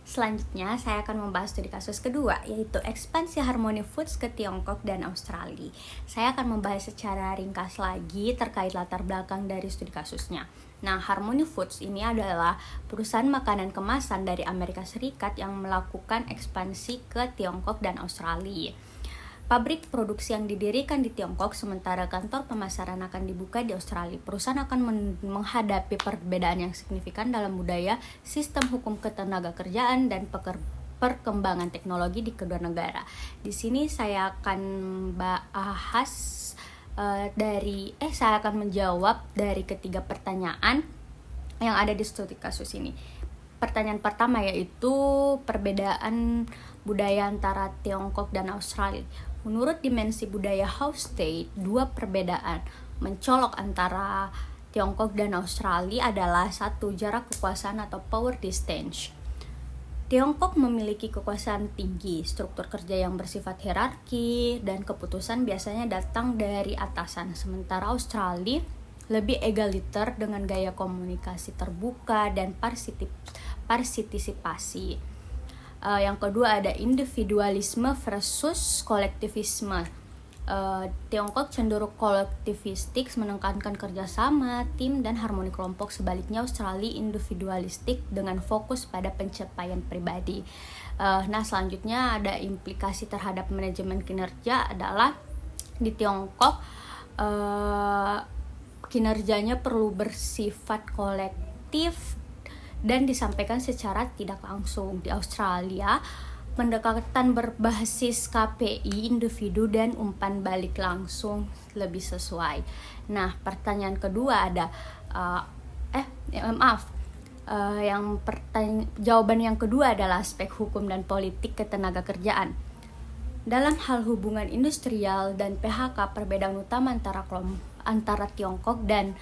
Selanjutnya, saya akan membahas studi kasus kedua, yaitu ekspansi Harmony Foods ke Tiongkok dan Australia. Saya akan membahas secara ringkas lagi terkait latar belakang dari studi kasusnya. Nah, Harmony Foods ini adalah perusahaan makanan kemasan dari Amerika Serikat yang melakukan ekspansi ke Tiongkok dan Australia. Pabrik produksi yang didirikan di Tiongkok, sementara kantor pemasaran akan dibuka di Australia. Perusahaan akan menghadapi perbedaan yang signifikan dalam budaya, sistem hukum ketenagakerjaan, dan perkembangan teknologi di kedua negara. Di sini saya akan bahas saya akan menjawab dari ketiga pertanyaan yang ada di studi kasus ini. Pertanyaan pertama yaitu perbedaan budaya antara Tiongkok dan Australia. Menurut dimensi budaya house state, dua perbedaan mencolok antara Tiongkok dan Australia adalah satu, jarak kekuasaan atau power distance. Tiongkok memiliki kekuasaan tinggi, struktur kerja yang bersifat hierarki, dan keputusan biasanya datang dari atasan. Sementara Australia lebih egaliter dengan gaya komunikasi terbuka dan partisipasi. Yang kedua ada individualisme versus kolektivisme. Tiongkok cenderung kolektivistik, menekankan kerjasama, tim, dan harmoni kelompok. Sebaliknya Australia individualistik dengan fokus pada pencapaian pribadi. Selanjutnya ada implikasi terhadap manajemen kinerja adalah di Tiongkok kinerjanya perlu bersifat kolektif dan disampaikan secara tidak langsung. Di Australia, pendekatan berbasis KPI individu dan umpan balik langsung lebih sesuai. Nah, pertanyaan kedua ada jawaban yang kedua adalah aspek hukum dan politik ketenagakerjaan. Dalam hal hubungan industrial dan PHK, perbedaan utama antara Tiongkok dan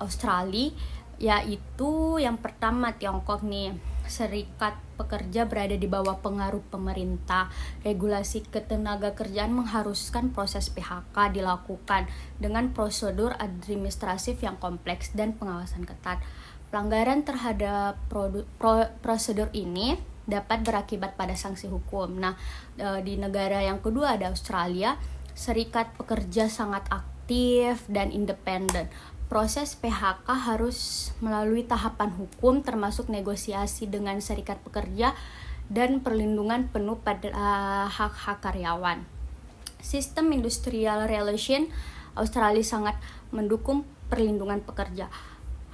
Australia yaitu yang pertama, Tiongkok nih, serikat pekerja berada di bawah pengaruh pemerintah. Regulasi ketenagakerjaan mengharuskan proses PHK dilakukan dengan prosedur administratif yang kompleks dan pengawasan ketat. Pelanggaran terhadap prosedur ini dapat berakibat pada sanksi hukum. Di negara yang kedua ada Australia, serikat pekerja sangat aktif dan independen. Proses PHK harus melalui tahapan hukum termasuk negosiasi dengan serikat pekerja dan perlindungan penuh pada hak-hak karyawan. Sistem industrial relation Australia sangat mendukung perlindungan pekerja.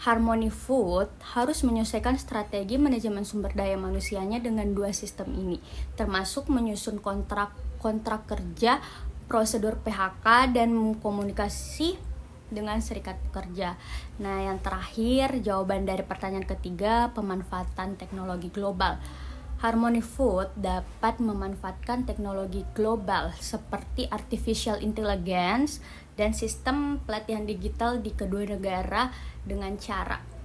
Harmony Food harus menyesuaikan strategi manajemen sumber daya manusianya dengan dua sistem ini, termasuk menyusun kontrak kerja, prosedur PHK, dan komunikasi dengan serikat pekerja. Yang terakhir, jawaban dari pertanyaan ketiga, pemanfaatan teknologi global. Harmony Food dapat memanfaatkan teknologi global seperti artificial intelligence dan sistem pelatihan digital di kedua negara dengan cara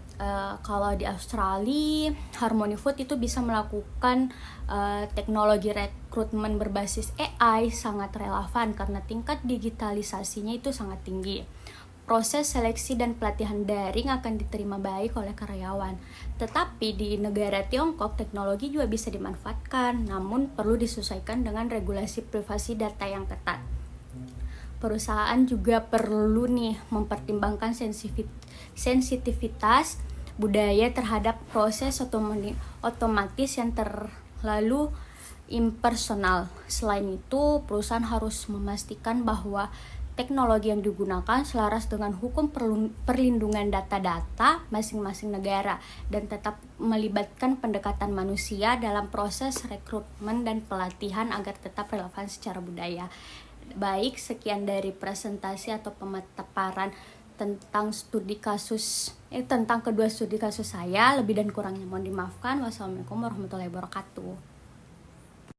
kalau di Australia, Harmony Food itu bisa melakukan teknologi rekrutmen berbasis AI sangat relevan karena tingkat digitalisasinya itu sangat tinggi. Proses seleksi dan pelatihan daring akan diterima baik oleh karyawan. Tetapi di negara Tiongkok, teknologi juga bisa dimanfaatkan, namun perlu disesuaikan dengan regulasi privasi data yang ketat. Perusahaan juga perlu mempertimbangkan sensitivitas budaya terhadap proses otomatis yang terlalu impersonal. Selain itu, perusahaan harus memastikan bahwa teknologi yang digunakan selaras dengan hukum perlindungan data-data masing-masing negara dan tetap melibatkan pendekatan manusia dalam proses rekrutmen dan pelatihan agar tetap relevan secara budaya. Baik, sekian dari presentasi atau pemaparan tentang tentang kedua studi kasus saya. Lebih dan kurangnya mohon dimaafkan. Wassalamualaikum warahmatullahi wabarakatuh.